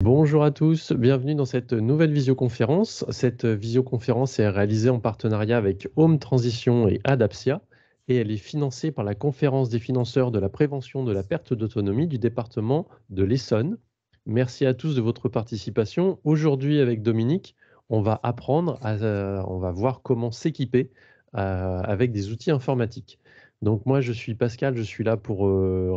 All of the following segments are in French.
Bonjour à tous, bienvenue dans cette nouvelle visioconférence. Cette visioconférence est réalisée en partenariat avec Home Transition et Adapsia et elle est financée par la Conférence des financeurs de la prévention de la perte d'autonomie du département de l'Essonne. Merci à tous de votre participation. Aujourd'hui, avec Dominique, on va on va voir comment s'équiper avec des outils informatiques. Donc moi, je suis Pascal, je suis là pour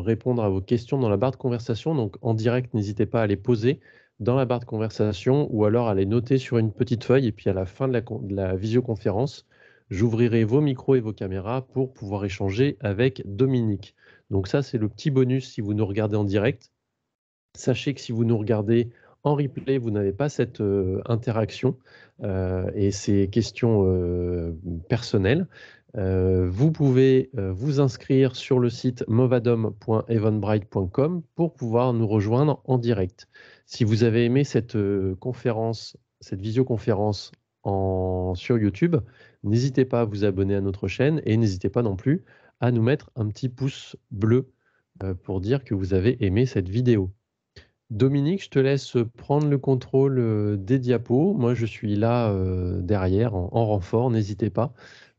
répondre à vos questions dans la barre de conversation. Donc en direct, n'hésitez pas à les poser dans la barre de conversation ou alors à les noter sur une petite feuille et puis à la fin de la visioconférence, j'ouvrirai vos micros et vos caméras pour pouvoir échanger avec Dominique. Donc ça, c'est le petit bonus si vous nous regardez en direct. Sachez que si vous nous regardez en replay, vous n'avez pas cette interaction et ces questions personnelles. Vous pouvez vous inscrire sur le site movadom.evenbright.com pour pouvoir nous rejoindre en direct. Si vous avez aimé cette conférence, cette visioconférence sur YouTube, n'hésitez pas à vous abonner à notre chaîne et n'hésitez pas non plus à nous mettre un petit pouce bleu pour dire que vous avez aimé cette vidéo. Dominique, je te laisse prendre le contrôle des diapos. Moi, je suis là derrière en renfort, n'hésitez pas.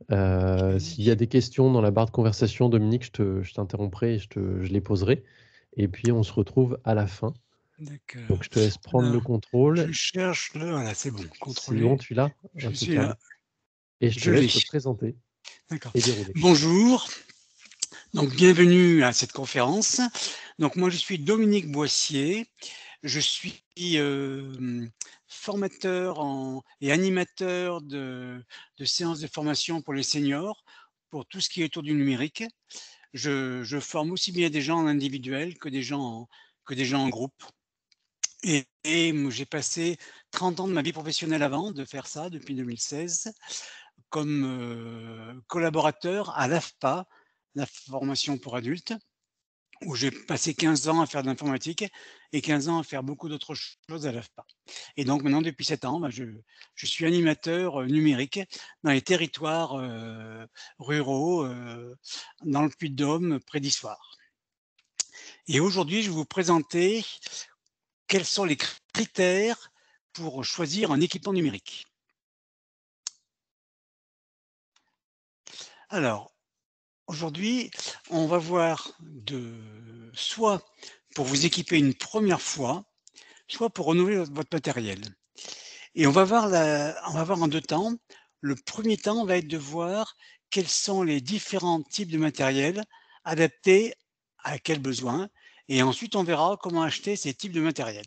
S'il y a Ok, des questions dans la barre de conversation, Dominique, je t'interromprai et je les poserai. Et puis, on se retrouve à la fin. Donc, d'accord. je te laisse prendre le Alors, je contrôle. cherche le voilà, c'est bon, C'est bon, contrôler, tu l'as? je suis là, Impeccable. Et je te je l'ai. laisse te présenter D'accord. et dérouler. Bonjour, donc bienvenue à cette conférence. Donc moi, je suis Dominique Boissier, je suis, formateur et animateur de séances de formation pour les seniors, pour tout ce qui est autour du numérique. Je forme aussi bien des gens en individuel que des gens en groupe. J'ai passé 30 ans de ma vie professionnelle avant de faire ça, depuis 2016, comme, collaborateur à l'AFPA, la formation pour adultes, où j'ai passé 15 ans à faire de l'informatique et 15 ans à faire beaucoup d'autres choses à l'AFPA. Et donc maintenant depuis 7 ans, je suis animateur, numérique dans les territoires, ruraux, dans le Puy-de-Dôme, près d'Issoire. Et aujourd'hui, je vais vous présenter quels sont les critères pour choisir un équipement numérique? Alors, aujourd'hui, on va voir soit pour vous équiper une première fois, soit pour renouveler votre matériel. Et on va voir en 2 temps. Le premier temps va être de voir quels sont les différents types de matériel adaptés à quel besoin et ensuite on verra comment acheter ces types de matériel.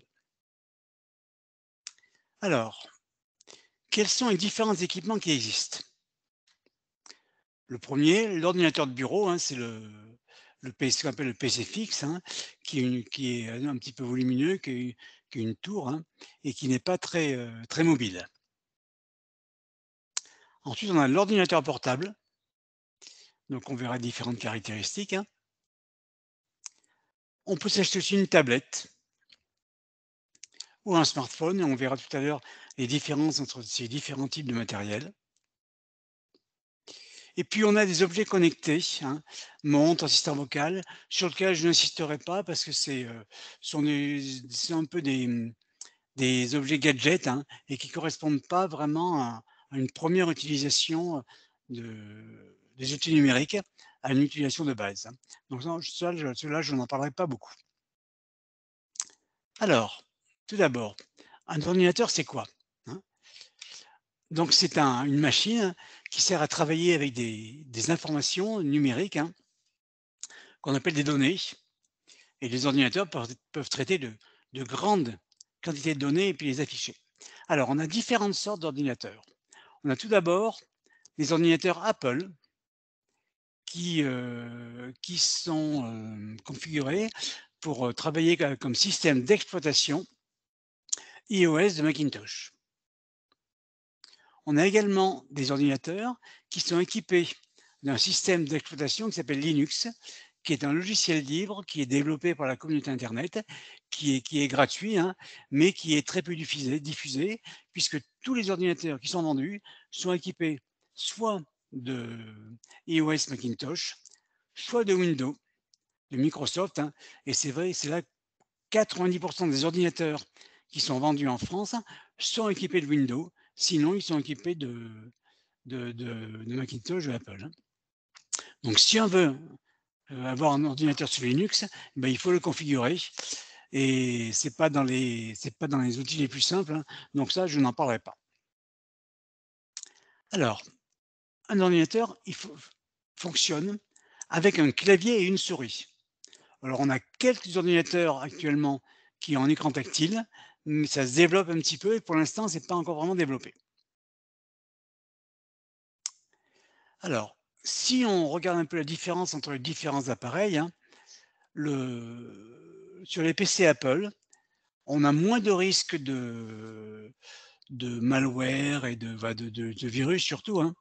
Alors, quels sont les différents équipements qui existent? Le premier, l'ordinateur de bureau, hein, c'est ce qu'on appelle le PC fixe, hein, qui est un petit peu volumineux, qui est une tour, hein, et qui n'est pas très mobile. Ensuite, on a l'ordinateur portable, donc on verra différentes caractéristiques, hein. On peut s'acheter aussi une tablette ou un smartphone et on verra tout à l'heure les différences entre ces différents types de matériel. Et puis on a des objets connectés, hein, montre, assistant vocal, sur lequel je n'insisterai pas parce que c'est un peu des objets gadgets, hein, et qui correspondent pas vraiment à une première utilisation des outils numériques, à une utilisation de base, hein. Donc non, ceux-là, je n'en parlerai pas beaucoup. Alors, tout d'abord, un ordinateur, c'est quoi? Hein? Donc c'est une machine qui sert à travailler avec des informations numériques, hein, qu'on appelle des données. Et les ordinateurs peuvent traiter de grandes quantités de données et puis les afficher. Alors, on a différentes sortes d'ordinateurs. On a tout d'abord les ordinateurs Apple qui sont configurés pour travailler comme système d'exploitation iOS de Macintosh. On a également des ordinateurs qui sont équipés d'un système d'exploitation qui s'appelle Linux, qui est un logiciel libre qui est développé par la communauté internet, qui est gratuit, hein, mais qui est très peu diffusé, puisque tous les ordinateurs qui sont vendus sont équipés soit de iOS Macintosh, soit de Windows, de Microsoft, hein, et c'est vrai, c'est là 90% des ordinateurs qui sont vendus en France sont équipés de Windows, sinon ils sont équipés de Macintosh ou Apple, hein. Donc si on veut, avoir un ordinateur sous Linux, ben il faut le configurer et c'est pas dans les outils les plus simples, hein, donc ça je n'en parlerai pas. Alors, un ordinateur, fonctionne avec un clavier et une souris. Alors on a quelques ordinateurs actuellement qui ont un écran tactile, mais ça se développe un petit peu et pour l'instant c'est pas encore vraiment développé. Alors, si on regarde un peu la différence entre les différents appareils, hein, sur les PC Apple, on a moins de risques de malware et de virus surtout, hein.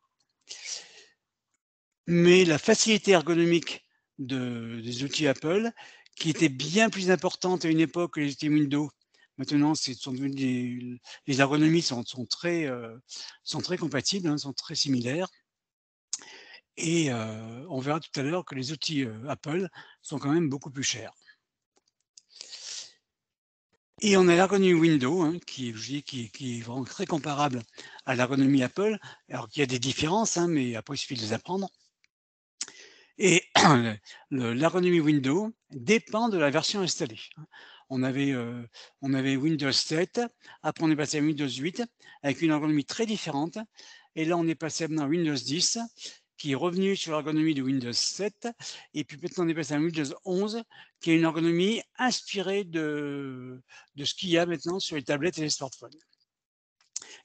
Mais la facilité ergonomique des outils Apple, qui était bien plus importante à une époque que les outils Windows, maintenant sont devenus les ergonomies sont très compatibles, hein, sont très similaires et on verra tout à l'heure que les outils, Apple sont quand même beaucoup plus chers. Et on a l'ergonomie Windows, hein, qui est je dis qui est vraiment très comparable à l'ergonomie Apple. Alors qu'il y a des différences, hein, mais après il suffit de les apprendre. Et l'ergonomie Windows dépend de la version installée, hein. On avait, heu, on avait Windows 7, après on est passé à Windows 8 avec une ergonomie très différente et là on est passé maintenant à Windows 10 qui est revenu sur l'ergonomie de Windows 7 et puis maintenant on est passé à Windows 11 qui a une ergonomie inspirée de ce qu'il y a maintenant sur les tablettes et les smartphones.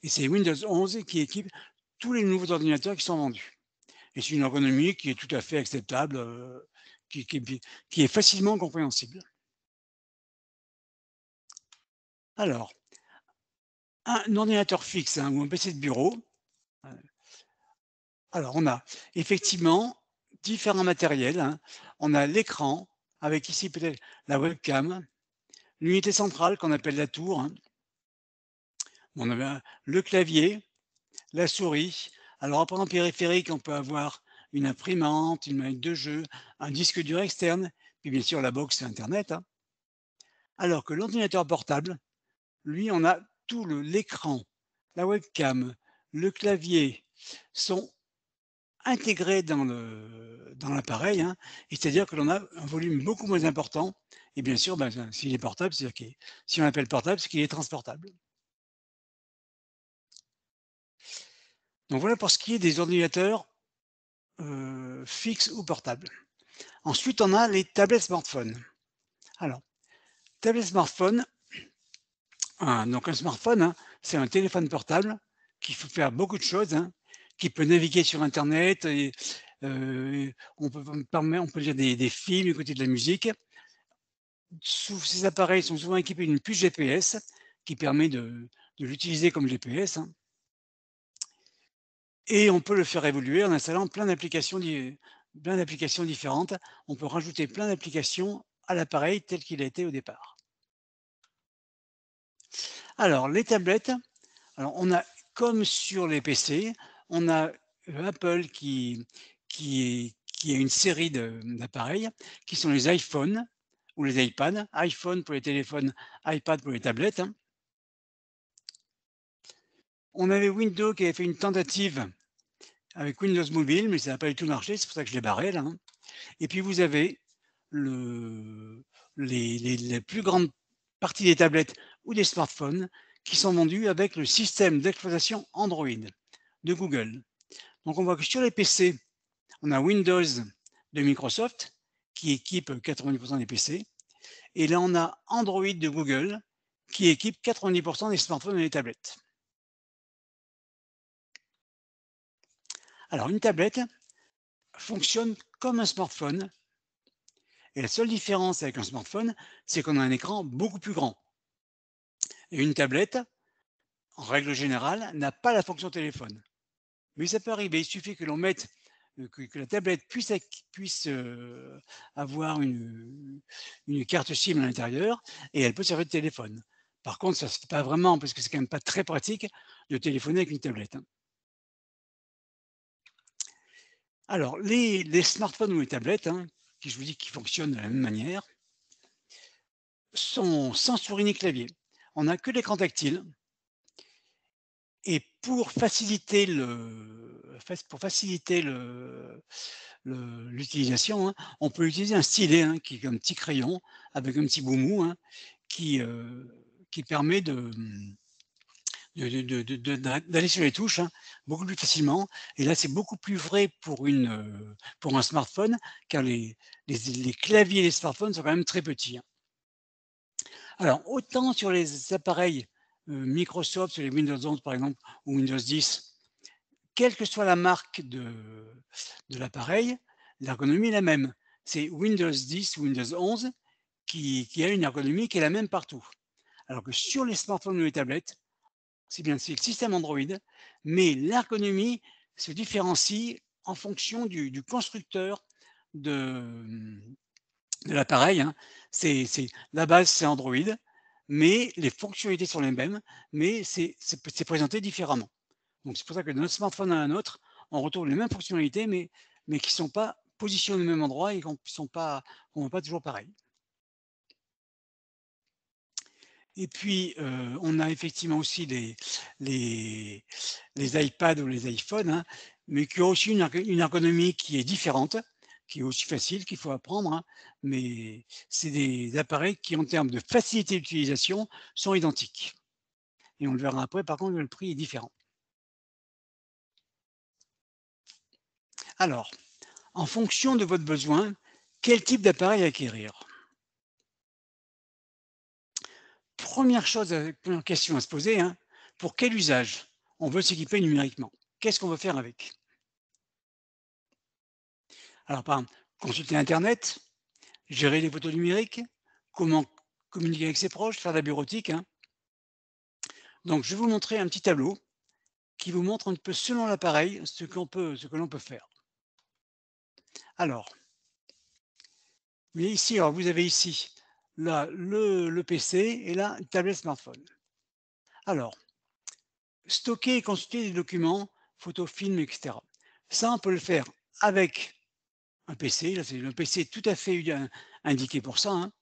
Et c'est Windows 11 qui équipe tous les nouveaux ordinateurs qui sont vendus. Et c'est une ergonomie qui est tout à fait acceptable, qui est facilement compréhensible. Alors, un ordinateur fixe, hein, ou un PC de bureau, heu, alors on a effectivement différents matériels, hein. On a l'écran avec ici peut-être la webcam, l'unité centrale qu'on appelle la tour, hein. On avait le clavier, la souris. Alors après en périphérique, on peut avoir une imprimante, une manette de jeu, un disque dur externe, puis bien sûr la box internet, hein. Alors que l'ordinateur portable, lui, on a tout l'écran, la webcam, le clavier sont intégrés dans l'appareil, hein, et c'est-à-dire que l'on a un volume beaucoup moins important et bien sûr, s'il est portable, c'est-à-dire qu'il si on l'appelle portable, c'est qu'il est transportable. Donc voilà pour ce qui est des ordinateurs, fixes ou portables. Ensuite, on a les tablettes smartphones. Alors, tablette smartphone, donc un smartphone, hein, c'est un téléphone portable qui peut faire beaucoup de choses, hein, qui peut naviguer sur internet et on peut lire des films, écouter de la musique. Ces appareils sont souvent équipés d'une puce GPS qui permet de l'utiliser comme GPS, hein, et on peut le faire évoluer en installant plein d'applications différentes. On peut rajouter plein d'applications à l'appareil tel qu'il a été au départ. Alors les tablettes, alors on a comme sur les PC, on a, Apple qui a une série d'appareils qui sont les iPhones ou les iPads. iPhone pour les téléphones, iPad pour les tablettes, hein. On avait Windows qui avait fait une tentative avec Windows Mobile, mais ça n'a pas du tout marché, c'est pour ça que je l'ai barré là, hein. Et puis vous avez le les plus grandes parties des tablettes ou des smartphones qui sont vendus avec le système d'exploitation Android de Google. Donc on voit que sur les PC, on a Windows de Microsoft qui équipe 90 des PC et là on a Android de Google qui équipe 90 des smartphones et des tablettes. Alors une tablette fonctionne comme un smartphone et la seule différence avec un smartphone, c'est qu'on a un écran beaucoup plus grand. Et une tablette, en règle générale, n'a pas la fonction téléphone. Mais ça peut arriver, il suffit que l'on mette, que la tablette puisse avoir une carte SIM à l'intérieur et elle peut servir de téléphone. Par contre, ça ne se fait pas vraiment parce que c'est quand même pas très pratique de téléphoner avec une tablette, hein. Alors les smartphones ou les tablettes, hein, qui je vous dis qui fonctionnent de la même manière, sont sans souris ni clavier. on n'a que l'écran tactile. Et pour faciliter l'utilisation, hein, on peut utiliser un stylet, hein, qui est un petit crayon avec un petit bout mou, hein, qui permet d'aller sur les touches, hein, beaucoup plus facilement. Et là, c'est beaucoup plus vrai pour un smartphone, car les claviers des smartphones sont quand même très petits, hein. Alors, autant sur les appareils Microsoft, sur les Windows 11 par exemple, ou Windows 10, quelle que soit la marque de l'appareil, l'ergonomie est la même. C'est Windows 10 ou Windows 11 qui a une ergonomie qui est la même partout. Alors que sur les smartphones ou les tablettes, c'est le système Android, mais l'ergonomie se différencie en fonction du constructeur de, de l'appareil, hein. La base, c'est Android, mais les fonctionnalités sont les mêmes, mais c'est présenté différemment. Donc c'est pour ça que de notre smartphone à un autre, on retrouve les mêmes fonctionnalités, mais qui ne sont pas positionnées au même endroit et qu'on ne voit pas toujours pareil. Et puis, on a effectivement aussi les iPads ou les iPhones, hein, mais qui ont aussi une ergonomie qui est différente, qui est aussi facile, qu'il faut apprendre, hein, mais c'est des appareils qui, en termes de facilité d'utilisation, sont identiques. Et on le verra après, par contre, le prix est différent. Alors, en fonction de votre besoin, quel type d'appareil acquérir? Première question à se poser, hein, pour quel usage on veut s'équiper numériquement? Qu'est-ce qu'on veut faire avec? Alors, par exemple, consulter internet, gérer les photos numériques, comment communiquer avec ses proches, faire de la bureautique, hein. Donc, je vais vous montrer un petit tableau qui vous montre un peu, selon l'appareil, ce que l'on peut faire. Alors, vous avez ici là le PC et là une tablette smartphone. Alors, stocker et consulter des documents, photos, films, etc. Ça, on peut le faire avec un PC. Là, c'est le PC tout à fait indiqué pour ça, hein.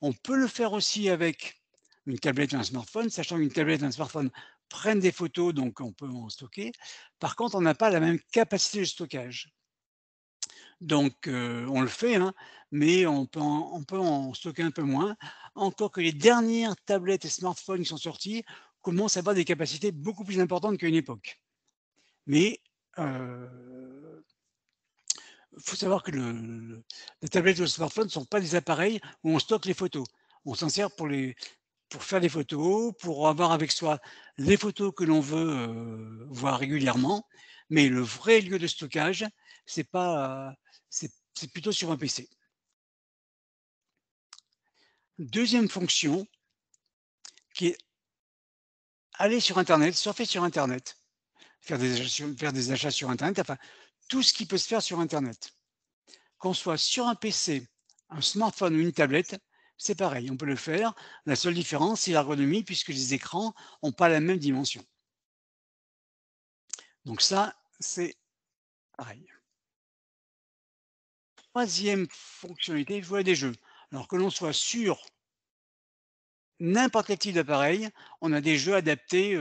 On peut le faire aussi avec une tablette et un smartphone, sachant qu'une tablette et un smartphone prennent des photos, donc on peut en stocker. Par contre, on n'a pas la même capacité de stockage. Donc, on le fait, hein, mais on peut en stocker un peu moins. Encore que les dernières tablettes et smartphones qui sont sortis commencent à avoir des capacités beaucoup plus importantes qu'à une époque. Mais, faut savoir que les tablettes ou le smartphone ne sont pas des appareils où on stocke les photos. On s'en sert pour faire des photos, pour avoir avec soi les photos que l'on veut, voir régulièrement, mais le vrai lieu de stockage, c'est pas, c'est plutôt sur un PC. Deuxième fonction qui est aller sur internet, surfer sur internet, faire des achats sur internet, enfin tout ce qui peut se faire sur internet. Qu'on soit sur un PC, un smartphone ou une tablette, c'est pareil, on peut le faire. La seule différence, c'est l'ergonomie puisque les écrans n'ont pas la même dimension. Donc ça, c'est pareil. Troisième fonctionnalité, jouer à des jeux. Alors que l'on soit sur n'importe quel type d'appareil, on a des jeux adaptés,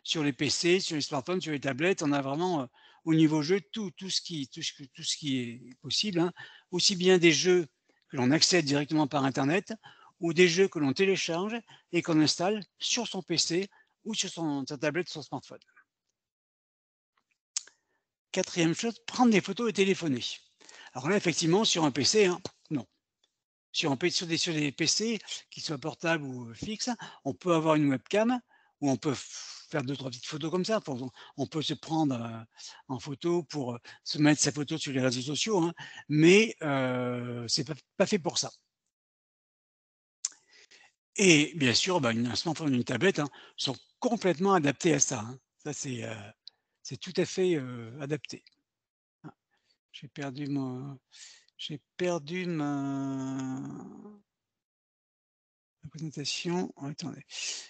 sur les PC, sur les smartphones, sur les tablettes. On a vraiment, au niveau jeu, tout ce qui est possible, hein. Aussi bien des jeux que l'on accède directement par internet ou des jeux que l'on télécharge et qu'on installe sur son PC ou sur sa tablette, son smartphone. Quatrième chose, prendre des photos et téléphoner. Alors là, effectivement, sur un PC, hein, non. Sur des PC, qu'ils soient portables ou fixes, on peut avoir une webcam où on peut faire 2-3 petites photos comme ça. On peut se prendre, en photo pour, se mettre sa photo sur les réseaux sociaux, hein, mais c'est pas fait pour ça. Et bien sûr, bah, un smartphone ou une tablette, hein, sont complètement adaptés à ça, hein. Ça, c'est tout à fait, adapté. Ah, j'ai perdu ma présentation. Oh, attendez,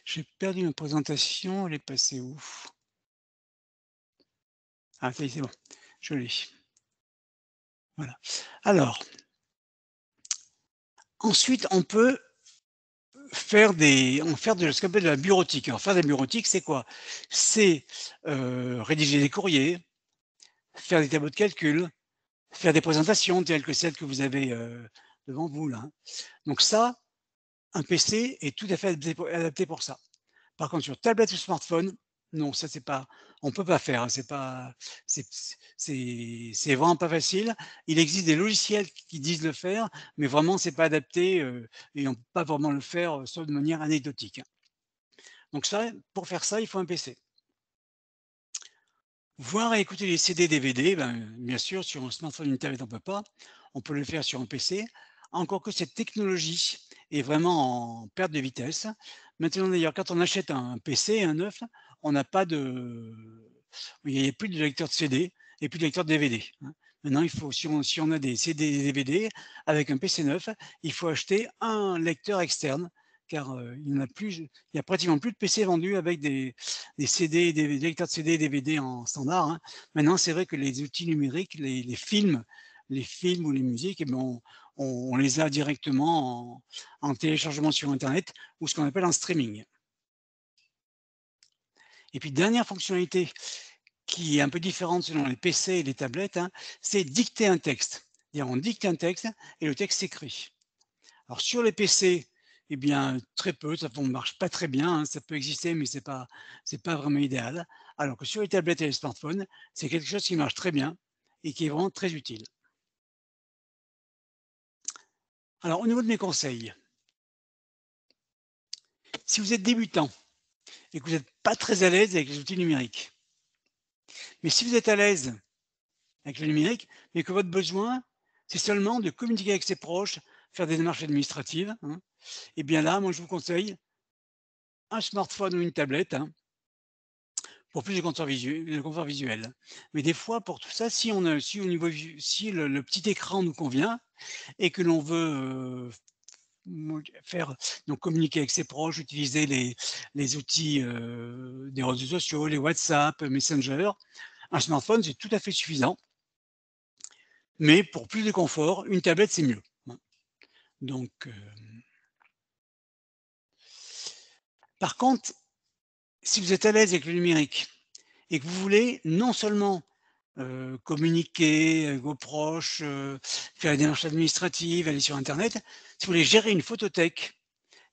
j'ai perdu ma présentation, elle est passée où? Ah ça y est, c'est bon, je l'ai. Voilà. Alors, ensuite, on peut faire de ce qu'on appelle de la bureautique. Alors faire de la bureautique, c'est quoi? C'est, rédiger des courriers, faire des tableaux de calcul, faire des présentations telles que celles que vous avez, devant vous là, hein. Donc ça, un PC est tout à fait adapté pour ça. Par contre, sur tablette ou smartphone, non, ça c'est pas on peut pas faire, hein, c'est pas c'est vraiment pas facile. Il existe des logiciels qui disent le faire, mais vraiment c'est pas adapté, et on peut pas vraiment le faire, sauf de manière anecdotique, hein. Donc ça, pour faire ça, il faut un PC. Voir et écouter les CD, DVD, ben, bien sûr, sur un smartphone, une tablette, on peut pas. On peut le faire sur un PC, encore que cette technologie est vraiment en perte de vitesse. Maintenant, d'ailleurs, quand on achète un PC, un neuf, on n'a pas de il n'y a plus de lecteur de CD et plus de lecteur de DVD, hein. Maintenant, il faut si on a des CD et des DVD avec un PC neuf, il faut acheter un lecteur externe car, il y a pratiquement plus de PC vendus avec des CD et des lecteurs de CD et DVD en standard, hein. Maintenant, c'est vrai que les outils numériques, les films ou les musiques, eh ben, on les a directement en téléchargement sur internet ou ce qu'on appelle en streaming. Et puis dernière fonctionnalité qui est un peu différente selon les PC et les tablettes, hein, c'est dicter un texte. C'est-à-dire on dicte un texte et le texte s'écrit. Alors sur les PC, eh bien très peu, ça ne marche pas très bien, hein, ça peut exister mais c'est pas vraiment idéal. Alors que sur les tablettes et les smartphones, c'est quelque chose qui marche très bien et qui est vraiment très utile. Alors au niveau de mes conseils, si vous êtes débutant et que vous n'êtes pas très à l'aise avec les outils numériques, mais si vous êtes à l'aise avec le numérique, mais que votre besoin, c'est seulement de communiquer avec ses proches, faire des démarches administratives, hein, et bien là, moi je vous conseille un smartphone ou une tablette, hein, pour plus de confort visuel. Mais des fois, pour tout ça, si au niveau si le petit écran nous convient et que l'on veut, faire donc communiquer avec ses proches, utiliser les outils, des réseaux sociaux, les WhatsApp, Messenger, un smartphone, c'est tout à fait suffisant. Mais pour plus de confort, une tablette, c'est mieux, hein. Donc, par contre, si vous êtes à l'aise avec le numérique et que vous voulez non seulement, communiquer avec vos proches, faire des démarches administratives, aller sur internet, si vous voulez gérer une photothèque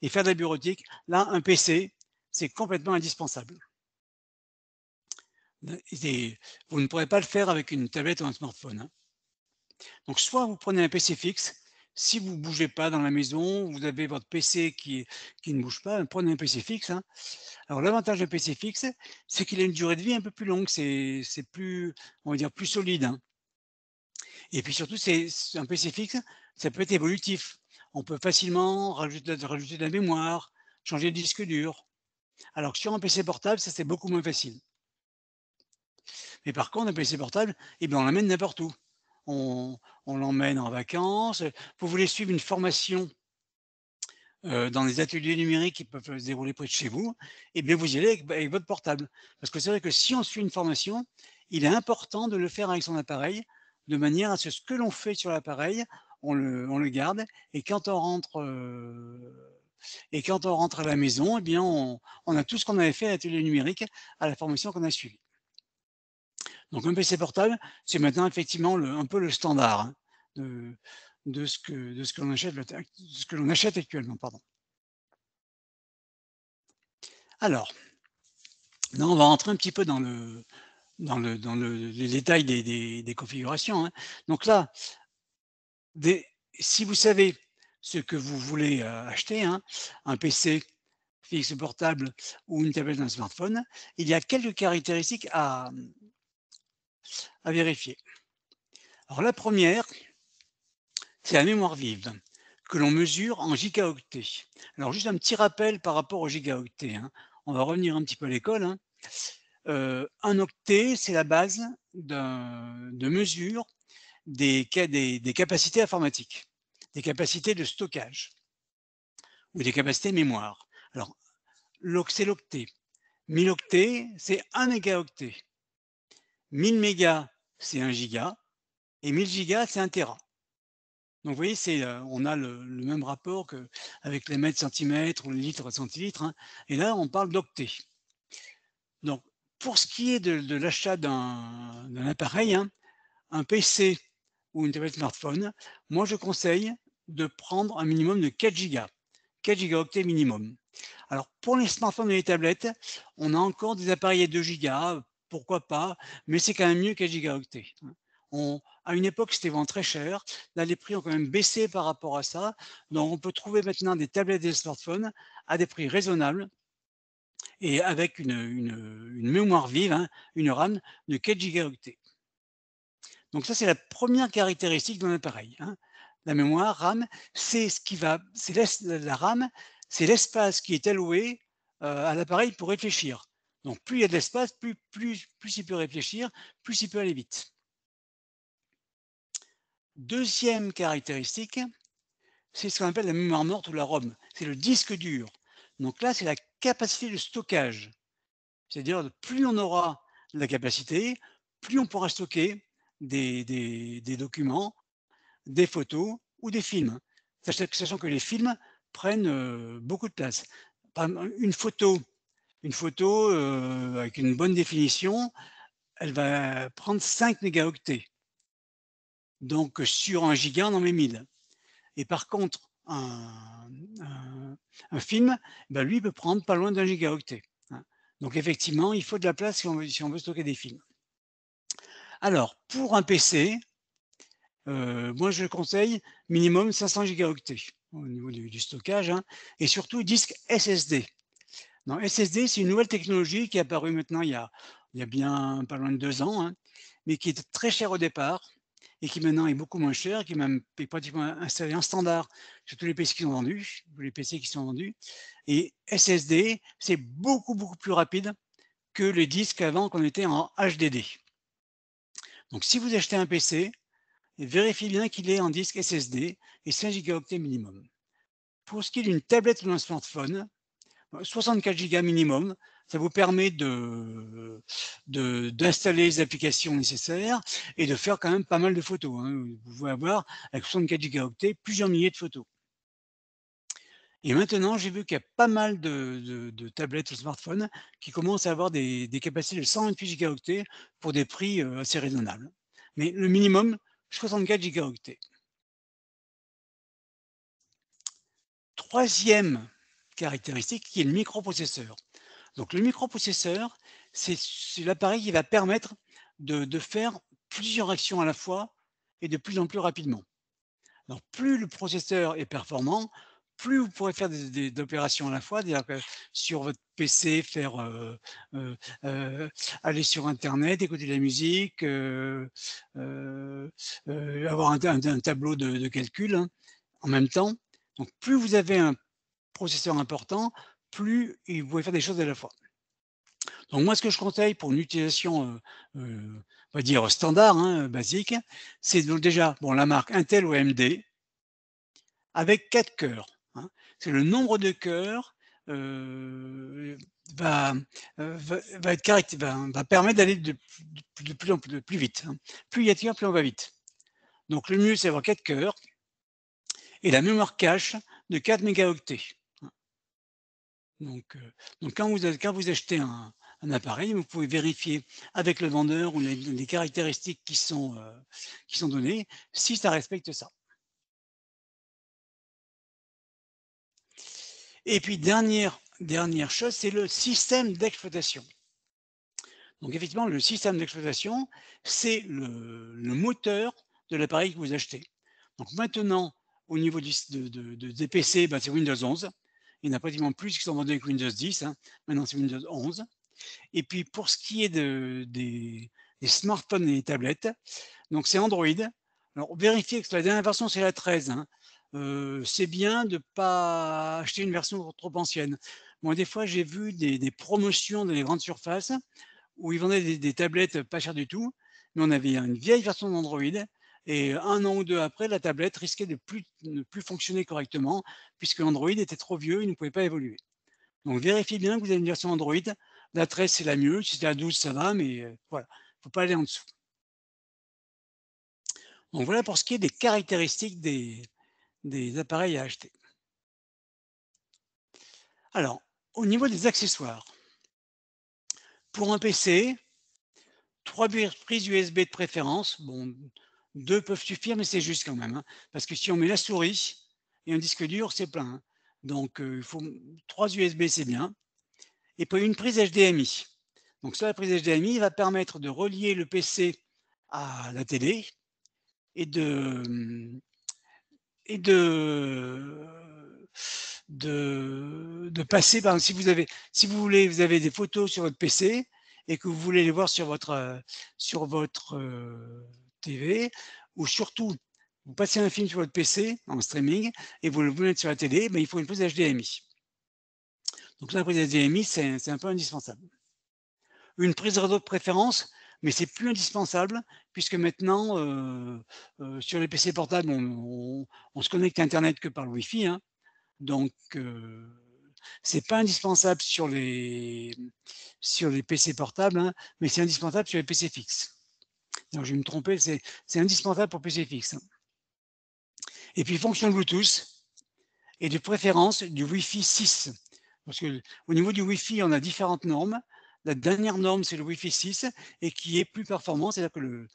et faire de la bureautique, là, un PC, c'est complètement indispensable. Vous ne pourrez pas le faire avec une tablette ou un smartphone, hein. Donc soit vous prenez un PC fixe, si vous ne bougez pas dans la maison, vous avez votre PC qui ne bouge pas, prenez un PC fixe, hein. Alors l'avantage d'un PC fixe, c'est qu'il a une durée de vie un peu plus longue, c'est plus, on va dire, plus solide, hein. Et puis surtout, c'est un PC fixe, ça peut être évolutif. On peut facilement rajouter de la mémoire, changer de disque dur. Alors que sur un PC portable, ça c'est beaucoup moins facile. Mais par contre, un PC portable, eh ben, on l'emmène n'importe où. On l'emmène en vacances. Vous voulez suivre une formation, dans des ateliers numériques qui peuvent, se dérouler près de chez vous, eh bien vous y allez avec votre portable. Parce que c'est vrai que si on suit une formation, il est important de le faire avec son appareil, de manière à ce que l'on fait sur l'appareil, on le garde et quand on rentre à la maison, eh bien on a tout ce qu'on avait fait à l'atelier numérique, à la formation qu'on a suivie. Donc un PC portable, c'est maintenant effectivement un peu le standard, hein, de de ce que l'on achète actuellement, pardon. Alors, là, on va rentrer un petit peu dans les détails des configurations, hein. Donc là, si vous savez ce que vous voulez, acheter, hein, un PC fixe portable ou une tablette, un smartphone, il y a quelques caractéristiques à vérifier. Alors la première, c'est la mémoire vive, que l'on mesure en gigaoctets. Alors juste un petit rappel par rapport aux gigaoctets, hein. On va revenir un petit peu à l'école, hein. 1 octet, c'est la base de mesure des capacités informatiques, des capacités de stockage ou des capacités mémoire. Alors, c'est l'octet. 1000 octets, c'est 1 mégaoctet. 1000 mégas, c'est 1 giga et 1000 gigas, c'est 1 téra. Donc vous voyez, on a le même rapport qu'avec les mètres centimètres ou les litres centilitres, hein, et là on parle d'octets. Donc pour ce qui est de l'achat d'un appareil, hein, un PC ou une tablette smartphone, moi je conseille de prendre un minimum de 4 gigas, 4 gigaoctets minimum. Alors pour les smartphones et les tablettes, on a encore des appareils à 2 gigas, pourquoi pas, mais c'est quand même mieux 4 gigaoctets, hein. À une époque, c'était vraiment très cher. Là, les prix ont quand même baissé par rapport à ça. Donc on peut trouver maintenant des tablettes et des smartphones à des prix raisonnables et avec une mémoire vive, hein, une RAM de 4 gigaoctets. Donc ça, c'est la première caractéristique d'un appareil, hein. La mémoire RAM, c'est ce qui va c'est la RAM, c'est l'espace qui est alloué, à l'appareil pour réfléchir. Donc plus il y a de l'espace, plus il peut réfléchir, plus il peut aller vite. Deuxième caractéristique, c'est ce qu'on appelle la mémoire morte ou la ROM, c'est le disque dur. Donc là, c'est la capacité de stockage. C'est-à-dire plus on aura de la capacité, plus on pourra stocker des documents, des photos ou des films. Sachant que les films prennent, beaucoup de place. Par exemple, une photo, avec une bonne définition, elle va prendre 5 mégaoctets. Donc, sur 1 giga, on en met 1000. Et par contre, un un film, bah, lui, peut prendre pas loin d'1 gigaoctet, hein. Donc effectivement, il faut de la place si on veut stocker des films. Alors, pour un PC, moi je conseille minimum 500 gigaoctets au niveau du stockage, hein, et surtout disque SSD. Non, SSD, c'est une nouvelle technologie qui est apparue maintenant il y a bien pas loin de 2 ans, hein, mais qui était très chère au départ et qui maintenant est beaucoup moins chère, qui est même est pratiquement installé en standard sur tous les PC qui sont vendus, tous les PC qui sont vendus. Et SSD, c'est beaucoup, beaucoup plus rapide que les disques avant qu'on était en HDD. Donc si vous achetez un PC, vérifiez bien qu'il est en disque SSD et 5 gigaoctets minimum. Pour ce qui est d'une tablette ou d'un smartphone, 64 gigas minimum, ça vous permet d'installer les applications nécessaires et de faire quand même pas mal de photos, hein. Vous pouvez avoir, avec 64 gigaoctets, plusieurs milliers de photos. Et maintenant, j'ai vu qu'il y a pas mal de tablettes ou smartphones qui commencent à avoir des capacités de 128 gigaoctets pour des prix, assez raisonnables. Mais le minimum, 64 gigaoctets. Troisième caractéristique qui est le microprocesseur. Donc le microprocesseur, c'est l'appareil qui va permettre de faire plusieurs actions à la fois et de plus en plus rapidement. Donc plus le processeur est performant, plus vous pourrez faire des opérations à la fois, c'est-à-dire que sur votre PC faire, heu aller sur internet, écouter de la musique, heu avoir un tableau de calcul, hein, en même temps. Donc plus vous avez un processeur important, plus vous pouvez faire des choses à la fois. Donc moi, ce que je conseille pour une utilisation, on va dire standard, hein, basique, c'est donc déjà, bon, la marque Intel ou AMD avec 4 cœurs, hein. C'est le nombre de cœurs, heu, va, va être va permettre d'aller de plus en plus vite, hein. Plus il y a de cœurs, plus on va vite. Donc le mieux, c'est d'avoir 4 cœurs et la mémoire cache de 4 mégaoctets, hein. Donc quand vous achetez un appareil, vous pouvez vérifier avec le vendeur ou les caractéristiques qui sont données, si ça respecte ça. Et puis dernière chose, c'est le système d'exploitation. Donc effectivement, le système d'exploitation, c'est le moteur de l'appareil que vous achetez. Donc maintenant, au niveau des PC, bah, c'est Windows 11. Il y en a pratiquement plus qui sont vendus avec Windows 10, hein. Maintenant, c'est Windows 11. Et puis pour ce qui est des smartphones et des tablettes, donc c'est Android. Alors vérifiez que la dernière version, c'est la 13, hein. C'est bien de ne pas acheter une version trop ancienne. Moi, des fois, j'ai vu des promotions dans les grandes surfaces où ils vendaient des tablettes pas chères du tout, mais on avait une vieille version d'Android et 1 an ou 2 après, la tablette risquait de ne plus fonctionner correctement puisque Android était trop vieux, il ne pouvait pas évoluer. Donc vérifiez bien que vous avez une version Android. La 13, c'est la mieux. Si c'est la 12, ça va, mais voilà, il ne faut pas aller en dessous. Donc voilà pour ce qui est des caractéristiques des appareils à acheter. Alors, au niveau des accessoires, pour un PC, 3 prises USB de préférence. Bon, 2 peuvent suffire, mais c'est juste quand même, hein, parce que si on met la souris et un disque dur, c'est plein, hein. Donc il faut 3 USB, c'est bien, et puis une prise HDMI. Donc ça, la prise HDMI va permettre de relier le PC à la télé et et de passer, par exemple, si vous voulez, vous avez des photos sur votre PC et que vous voulez les voir sur votre TV, ou surtout, vous passez un film sur votre PC en streaming et vous le voulez mettre sur la télé, ben, il faut une prise HDMI. Donc là, la prise HDMI, c'est un peu indispensable. Une prise réseau de préférence, mais c'est plus indispensable puisque maintenant, sur les PC portables, on se connecte à internet que par le Wi-Fi, hein. Donc c'est pas indispensable sur les PC portables, hein, mais c'est indispensable sur les PC fixes. Non, je vais me tromper, c'est indispensable pour PC fixe, hein. Et puis fonction Bluetooth et de préférence du Wi-Fi 6. Parce qu'au niveau du Wi-Fi, on a différentes normes. La dernière norme, c'est le Wi-Fi 6 et qui est plus performant, c'est-à-dire que le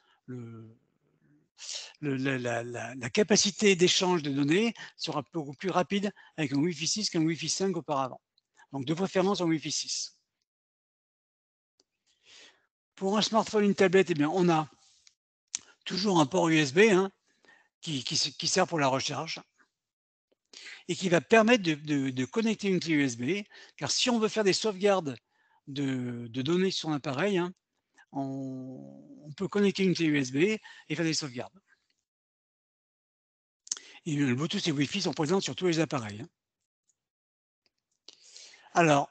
la capacité d'échange de données sera beaucoup plus rapide avec un Wi-Fi 6 qu'un Wi-Fi 5 auparavant. Donc de préférence en Wi-Fi 6. Pour un smartphone, une tablette, eh bien, on a toujours un port USB, hein, qui sert pour la recharge et qui va permettre de connecter une clé USB. Car si on veut faire des sauvegardes de données sur son appareil, hein, on peut connecter une clé USB et faire des sauvegardes. Et le Bluetooth et le Wi-Fi sont présents sur tous les appareils, hein. Alors,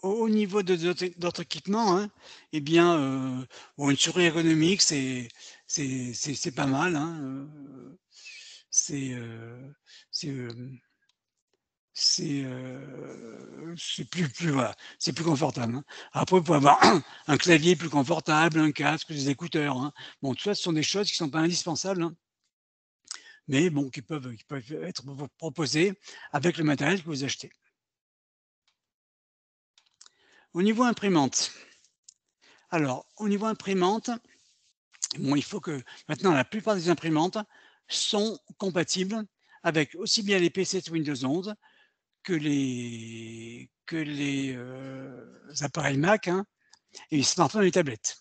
au niveau de d'autres équipements, hein, eh bien, bon, une souris ergonomique, c'est pas mal, hein, c'est, c'est, c'est plus voilà, c'est plus confortable, hein. Après, vous pouvez avoir un clavier plus confortable, un casque, des écouteurs, hein. Bon, tout ça, ce sont des choses qui sont pas indispensables, hein, mais bon, qui peuvent être proposées avec le matériel que vous achetez. Au niveau imprimante, alors, au niveau imprimante, bon, il faut que maintenant la plupart des imprimantes sont compatibles avec aussi bien les PC sous Windows 11 que les appareils Mac, hein, et les smartphones et les tablettes.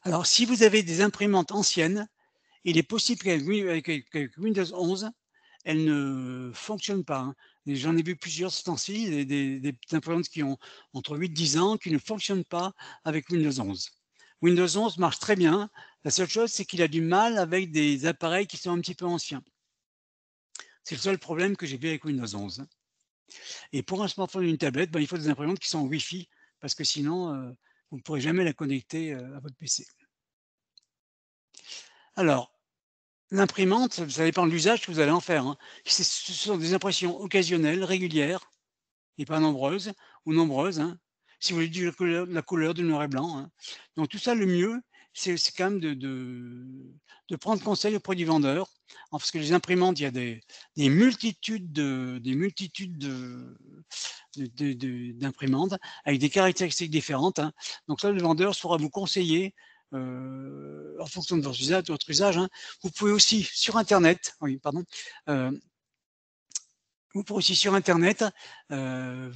Alors si vous avez des imprimantes anciennes, il est possible qu'avec Windows 11, elles ne fonctionnent pas, hein. Et j'en ai vu plusieurs ce temps-ci, des imprimantes qui ont entre 8 et 10 ans, qui ne fonctionnent pas avec Windows 11. Windows 11 marche très bien. La seule chose, c'est qu'il a du mal avec des appareils qui sont un petit peu anciens. C'est le seul problème que j'ai vu avec Windows 11. Et pour un smartphone ou une tablette, ben, il faut des imprimantes qui sont en Wi-Fi, parce que sinon, vous ne pourrez jamais la connecter à votre PC. Alors, l'imprimante, ça dépend de l'usage que vous allez en faire, hein. Ce sont des impressions occasionnelles, régulières et pas nombreuses ou nombreuses, hein. Si vous voulez la couleur, du noir et blanc, hein. Donc tout ça, le mieux, c'est quand même de prendre conseil auprès du vendeur. Parce que les imprimantes, il y a des multitudes d'imprimantes avec des caractéristiques différentes, hein. Donc ça, le vendeur saura vous conseiller, en fonction de votre usage, hein. Vous pouvez aussi sur internet, oui, pardon, heu, vous pouvez aussi sur internet, v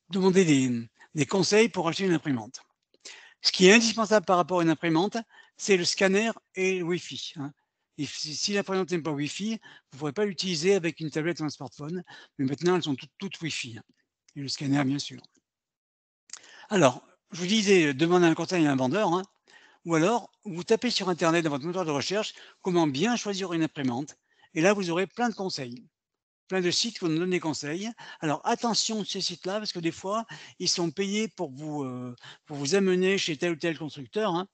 demander des conseils pour acheter une imprimante. Ce qui est indispensable par rapport à une imprimante, c'est le scanner et le Wi-Fi, hein. Et si l'imprimante n'est pas Wi-Fi, vous ne pourrez pas l'utiliser avec une tablette ou un smartphone, mais maintenant elles sont toutes Wi-Fi, hein, et le scanner bien sûr. Alors, je vous disais, demandez un conseil à un vendeur, hein, ou alors vous tapez sur internet dans votre moteur de recherche comment bien choisir une imprimante, et là vous aurez plein de conseils. Plein de sites qui vont nous donner des conseils. Alors attention ces sites-là, parce que des fois, ils sont payés pour vous amener chez tel ou tel constructeur, hein.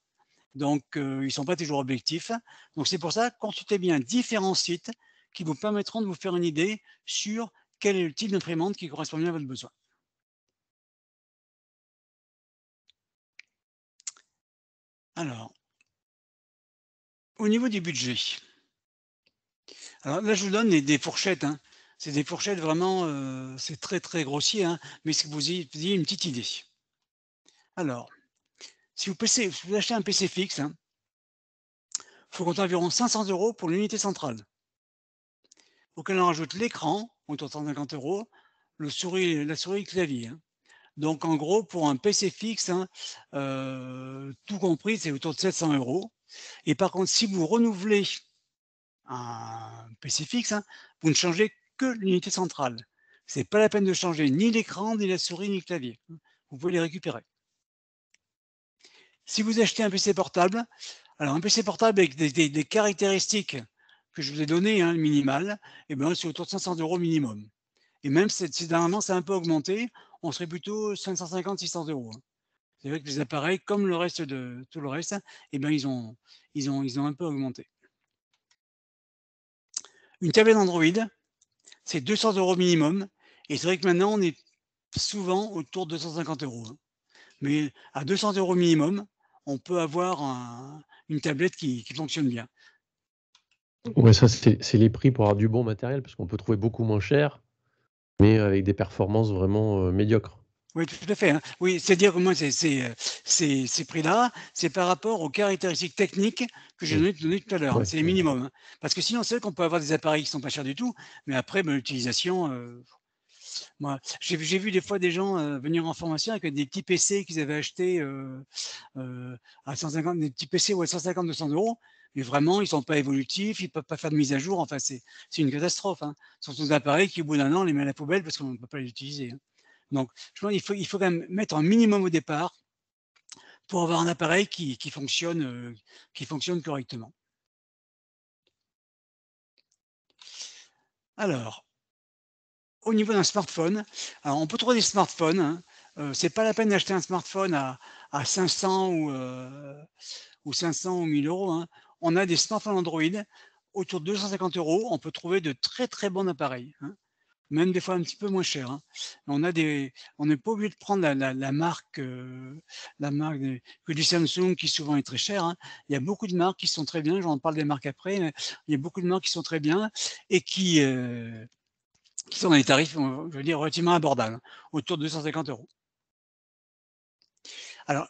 Donc ils ne sont pas toujours objectifs. Donc c'est pour ça, consultez bien différents sites qui vous permettront de vous faire une idée sur quel est le type d'imprimante qui correspond bien à votre besoin. Alors Au niveau du budget, alors là, je vous donne des fourchettes, hein. C'est des fourchettes vraiment, c'est très, très grossier, hein, mais c'est que vous ayez une petite idée. Alors, si vous achetez un PC fixe, hein, faut compter environ 500 € pour l'unité centrale, auquel on rajoute l'écran, autour de 150 €, la souris et le clavier, hein. Donc en gros, pour un PC fixe, hein, tout compris, c'est autour de 700 €. Et par contre, si vous renouvelez un PC fixe, hein, vous ne changez que l'unité centrale. C'est pas la peine de changer ni l'écran, ni la souris, ni le clavier, hein. Vous pouvez les récupérer. Si vous achetez un PC portable, alors un PC portable avec des caractéristiques que je vous ai données, hein, minimales, et ben, c'est autour de 500 € minimum. Et même si dernièrement ça a un peu augmenté, on serait plutôt 550-600 €, hein. C'est vrai que les appareils, comme le reste de tout le reste, eh ben, ils ont un peu augmenté. Une tablette Android, c'est 200 € minimum, et c'est vrai que maintenant on est souvent autour de 250 €, hein. Mais à 200 € minimum, on peut avoir une tablette qui fonctionne bien. Ouais, ça, c'est les prix pour avoir du bon matériel, parce qu'on peut trouver beaucoup moins cher, mais avec des performances vraiment, médiocres. Oui, tout à fait, hein. Oui, c'est-à-dire que moi, ces prix-là, c'est par rapport aux caractéristiques techniques que j'ai Mmh. données tout à l'heure, hein. Ouais, C'est les ouais. minimums, hein. Parce que sinon, c'est vrai qu'on peut avoir des appareils qui sont pas chers du tout, mais après, ben, l'utilisation, moi, j'ai vu des fois des gens, venir en formation avec des petits PC qu'ils avaient achetés, à 150, des petits PC, ouais, 150-200 €, mais vraiment, ils sont pas évolutifs, ils peuvent pas faire de mise à jour, enfin, c'est une catastrophe, hein. Ce sont des appareils qui, au bout d'un an, on les met à la poubelle parce qu'on ne peut pas les utiliser, hein. Donc, je pense il faut quand même mettre un minimum au départ pour avoir un appareil qui fonctionne correctement. Alors, au niveau d'un smartphone, alors on peut trouver des smartphones, hein, c'est pas la peine d'acheter un smartphone à 500 ou 500 ou 1 000 €, hein. On a des smartphones Android autour de 250 €, on peut trouver de très, très bons appareils, hein. Même des fois un petit peu moins cher, hein. On n'est pas obligé de prendre la marque que du Samsung qui souvent est très cher, hein. Il y a beaucoup de marques qui sont très bien, j'en parle des marques après, mais il y a beaucoup de marques qui sont très bien et qui sont dans des tarifs, je veux dire relativement abordables, hein, autour de 250 €. Alors,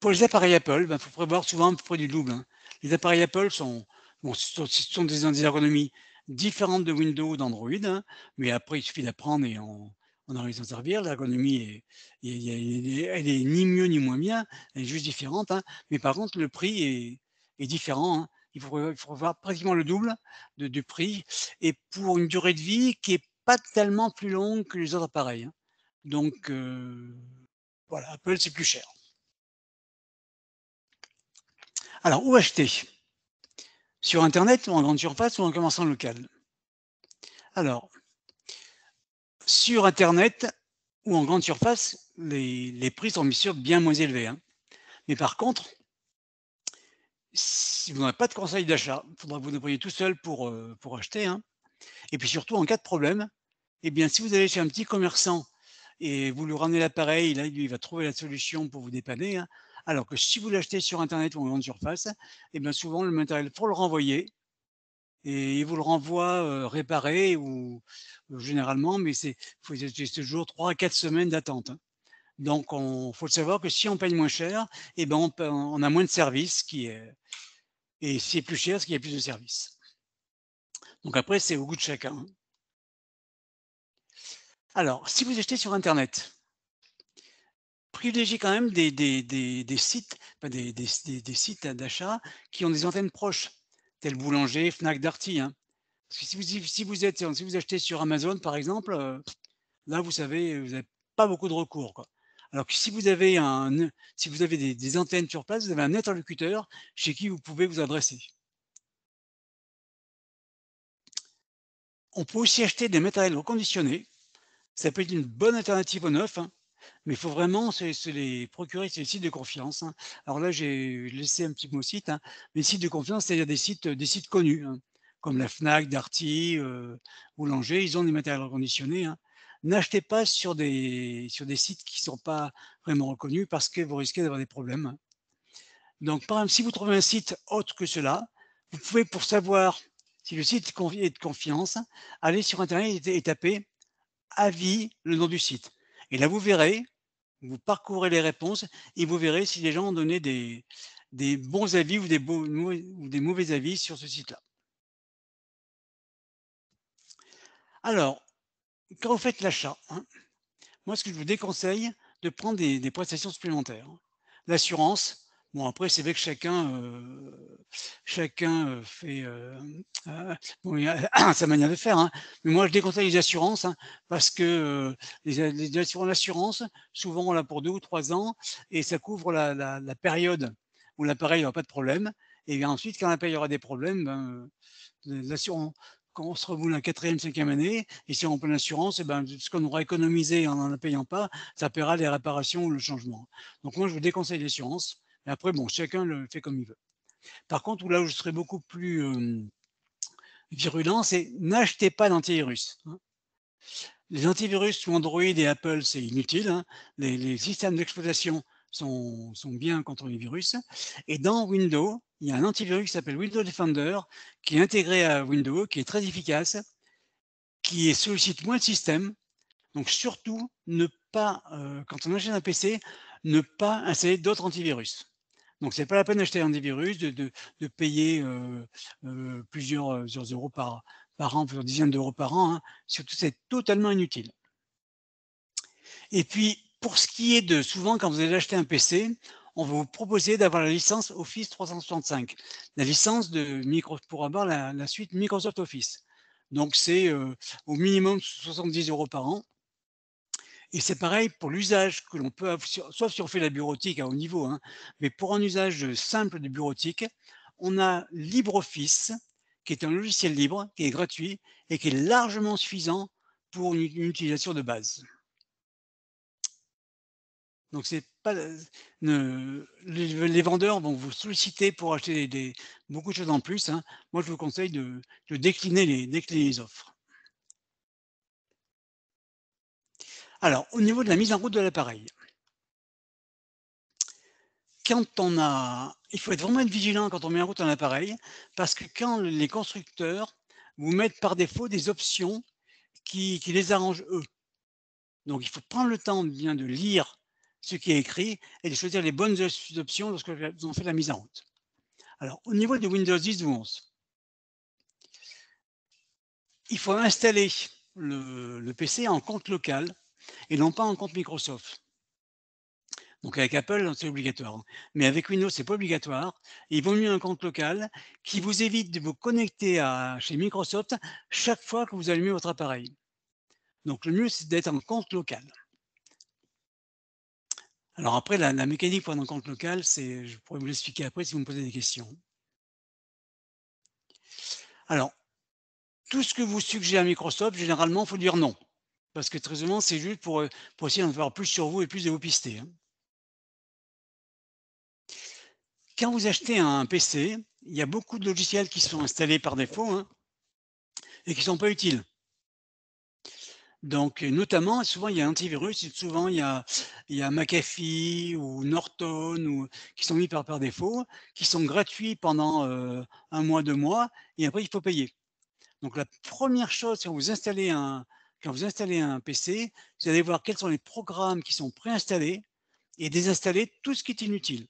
pour les appareils Apple, ben, faut prévoir souvent à peu près du double, hein. Les appareils Apple sont bon, ce sont des ergonomies différentes de Windows ou d'Android, hein, mais après il suffit d'apprendre et on arrive à s'en servir. L'ergonomie elle est ni mieux ni moins bien, elle est juste différente, hein, mais par contre le prix est différent, hein. Il faut voir pratiquement le double du prix, et pour une durée de vie qui est pas tellement plus longue que les autres appareils, hein. Donc voilà, Apple, c'est plus cher. Alors, où acheter? Sur internet ou en grande surface ou en commerçant local? Alors, sur internet ou en grande surface, les prix sont bien sûr bien moins élevés, hein. Mais par contre, si vous n'avez pas de conseil d'achat, il faudra que vous débrouiller tout seul pour acheter, hein. Et puis surtout, en cas de problème, eh bien, si vous allez chez un petit commerçant et vous lui ramenez l'appareil, là, lui, il va trouver la solution pour vous dépanner, hein. Alors que si vous l'achetez sur internet ou en grande surface, eh bien souvent le matériel, pour le renvoyer, et ils vous le renvoient, réparé, ou généralement, mais c'est toujours 3 à 4 semaines d'attente, hein. Donc on faut le savoir que si on paye moins cher, et ben, on a moins de services, et si c'est plus cher, c'est qu'il y a plus de services. Donc après, c'est au goût de chacun, hein. Alors, si vous achetez sur internet, privilégiez quand même des sites, enfin des sites d'achat qui ont des antennes proches, tels Boulanger, Fnac, Darty, hein. Parce que si vous achetez sur Amazon, par exemple, là, vous savez, vous avez pas beaucoup de recours, quoi. Alors que si vous avez des antennes sur place, vous avez un interlocuteur chez qui vous pouvez vous adresser. On peut aussi acheter des matériels reconditionnés. Ça peut être une bonne alternative au neuf, hein, mais il faut vraiment se les procurer sur les sites de confiance, hein. Alors là, j'ai laissé un petit mot site, hein, mais sites de confiance, c'est-à-dire des sites connus, hein, comme la Fnac, Darty, Boulanger, ils ont des matériels reconditionnés, hein. N'achetez pas sur des sites qui ne sont pas vraiment reconnus, parce que vous risquez d'avoir des problèmes, hein. Donc par exemple, si vous trouvez un site autre que cela, Vous pouvez, pour savoir si le site est de confiance, aller sur internet et taper «avis», le nom du site. Et là, vous verrez, vous parcourez les réponses et vous verrez si les gens ont donné des bons avis ou des mauvais avis sur ce site-là. Alors, quand vous faites l'achat, hein, moi, ce que je vous déconseille, de prendre des prestations supplémentaires, hein. L'assurance, bon après c'est vrai que chacun fait, bon il y a sa manière de faire, hein, mais moi je déconseille les assurances, hein, parce que, l'assurance, souvent on l'a pour 2 ou 3 ans et ça couvre la période où l'appareil aura pas de problème et bien ensuite quand l'appareil aura des problèmes, ben, l'assurance quand on se reboule la 4e, 5e année et si on prend l'assurance et ben, ce qu'on aura économisé en n'en payant pas, ça paiera les réparations ou le changement. Donc moi, je vous déconseille l'assurance, mais après bon, chacun le fait comme il veut. Par contre, là où je serais beaucoup plus, virulent, c'est n'achetez pas d'antivirus, hein. Les antivirus sous Android et Apple, c'est inutile, hein. Les systèmes d'exploitation sont bien contre les virus et dans Windows, il y a un antivirus qui s'appelle Windows Defender qui est intégré à Windows, qui est très efficace, qui sollicite moins le système. Donc surtout, ne pas, quand on achète un PC, ne pas installer d'autres antivirus. Donc c'est pas la peine d'acheter un antivirus, de payer, plusieurs euros par an, plusieurs dizaines d'euros par an, hein. Surtout, c'est totalement inutile. Et puis, pour ce qui est de souvent quand vous allez acheter un PC, on va vous proposer d'avoir la licence Office 365, la licence de micro pour avoir la suite Microsoft Office. Donc c'est, au minimum 70 € par an et c'est pareil pour l'usage que l'on peut avoir sauf si on fait de la bureautique à haut niveau, hein, mais pour un usage simple de bureautique, on a LibreOffice, qui est un logiciel libre, qui est gratuit et qui est largement suffisant pour une utilisation de base. Donc c'est pas les vendeurs vont vous solliciter pour acheter beaucoup de choses en plus, hein. Moi, je vous conseille de décliner les offres. Alors, au niveau de la mise en route de l'appareil, il faut vraiment être vigilant quand on met en route un appareil, parce que quand les constructeurs vous mettent par défaut des options qui les arrangent eux. Donc il faut prendre le temps bien de lire ce qui est écrit et de choisir les bonnes options lorsque vous en faites la mise en route. Alors, au niveau de Windows 10 ou 11, il faut installer le PC en compte local et non pas en compte Microsoft. Donc avec Apple, c'est obligatoire, hein. Mais avec Windows, c'est pas obligatoire. Il vaut mieux un compte local qui vous évite de vous connecter chez Microsoft chaque fois que vous allumez votre appareil. Donc le mieux, c'est d'être en compte local. Alors après, la mécanique pour un compte local, je pourrais vous l'expliquer après si vous me posez des questions. Alors, tout ce que vous suggère Microsoft, généralement, il faut dire non. Parce que très souvent, c'est juste pour essayer d'en faire plus sur vous et plus de vous pister, hein. Quand vous achetez un PC, il y a beaucoup de logiciels qui sont installés par défaut, hein, et qui ne sont pas utiles. Donc, notamment, souvent il y a antivirus, et souvent il y a McAfee ou Norton qui sont mis par défaut, qui sont gratuits pendant, 1 mois, 2 mois et après il faut payer. Donc la première chose quand vous installez un PC, vous allez voir quels sont les programmes qui sont préinstallés et désinstaller tout ce qui est inutile.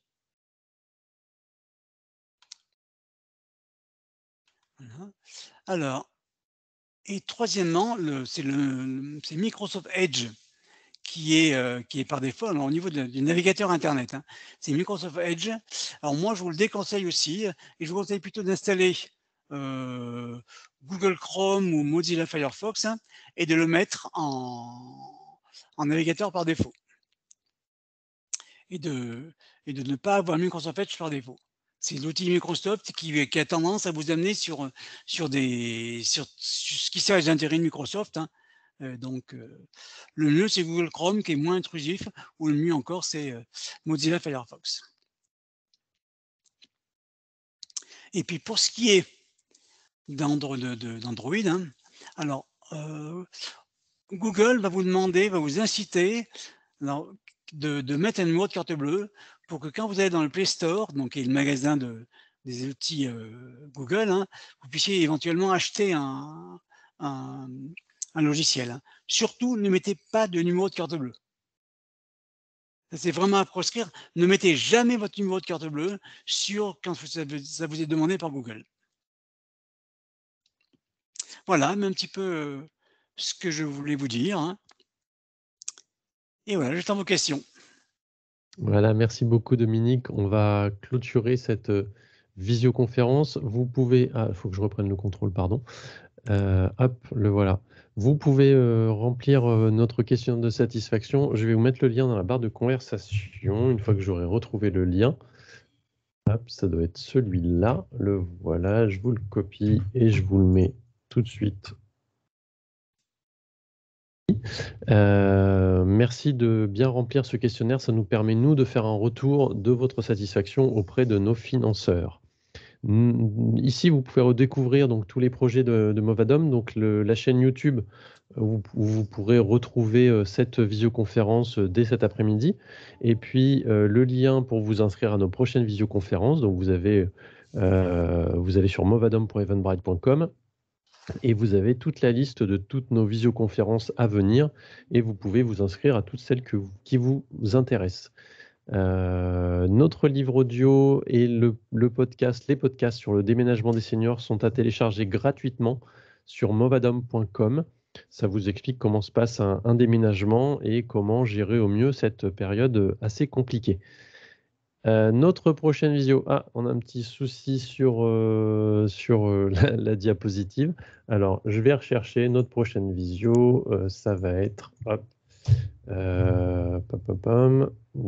Voilà. Alors et troisièmement, c'est Microsoft Edge qui est par défaut alors au niveau du navigateur internet, hein. C'est Microsoft Edge. Alors moi, je vous le déconseille aussi et je vous conseille plutôt d'installer, heu, Google Chrome ou Mozilla Firefox, hein, et de le mettre en navigateur par défaut et de ne pas avoir Microsoft Edge par défaut. C'est l'outil Microsoft qui a tendance à vous amener sur ce qui sert les intérêts de Microsoft, hein. Donc le mieux, c'est Google Chrome qui est moins intrusif ou le mieux encore, c'est, Mozilla Firefox. Et puis pour ce qui est d'Android, hein, alors, Google va vous inciter alors de mettre un numéro de carte bleue pour que quand vous allez dans le Play Store, donc qui est le magasin des outils Google, hein, vous puissiez éventuellement acheter un, un logiciel, hein. Surtout, ne mettez pas de numéro de carte bleue. Ça, c'est vraiment à proscrire. Ne mettez jamais votre numéro de carte bleue quand ça vous est demandé par Google. Voilà, mais un petit peu ce que je voulais vous dire, hein. Et voilà, j'attends vos questions. Voilà, merci beaucoup Dominique. On va clôturer cette visioconférence. Vous pouvez... Ah, il faut que je reprenne le contrôle, pardon. Hop, le voilà. Vous pouvez remplir notre questionnaire de satisfaction. Je vais vous mettre le lien dans la barre de conversation une fois que j'aurai retrouvé le lien. Hop, ça doit être celui-là. Le voilà, je vous le copie et je vous le mets tout de suite. Merci de bien remplir ce questionnaire. Ça nous permet, nous, de faire un retour de votre satisfaction auprès de nos financeurs. Ici, vous pouvez redécouvrir donc, tous les projets de Movadom, donc la chaîne YouTube où vous pourrez retrouver cette visioconférence dès cet après-midi. Et puis, le lien pour vous inscrire à nos prochaines visioconférences. Donc, vous allez sur movadom.eventbrite.com et vous avez toute la liste de toutes nos visioconférences à venir et vous pouvez vous inscrire à toutes celles qui vous intéressent. Notre livre audio et les podcasts sur le déménagement des seniors sont à télécharger gratuitement sur movadom.com. Ça vous explique comment se passe un déménagement et comment gérer au mieux cette période assez compliquée. Notre prochaine visio. Ah, on a un petit souci sur la diapositive. Alors, je vais rechercher notre prochaine visio. Ça va être... Hop,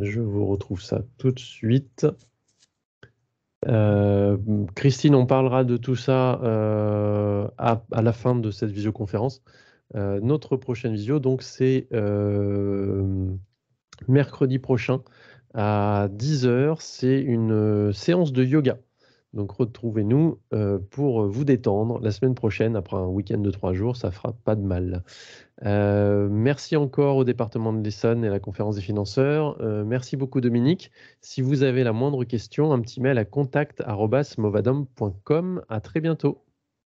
je vous retrouve ça tout de suite. Christine, on parlera de tout ça à la fin de cette visioconférence. Notre prochaine visio, donc, c'est mercredi prochain à 10h. C'est une séance de yoga. Donc, retrouvez-nous pour vous détendre la semaine prochaine. Après un week-end de 3 jours, ça fera pas de mal. Merci encore au département de l'Essonne et à la conférence des financeurs. Merci beaucoup Dominique. Si vous avez la moindre question, un petit mail à contact@movadom.com. À très bientôt.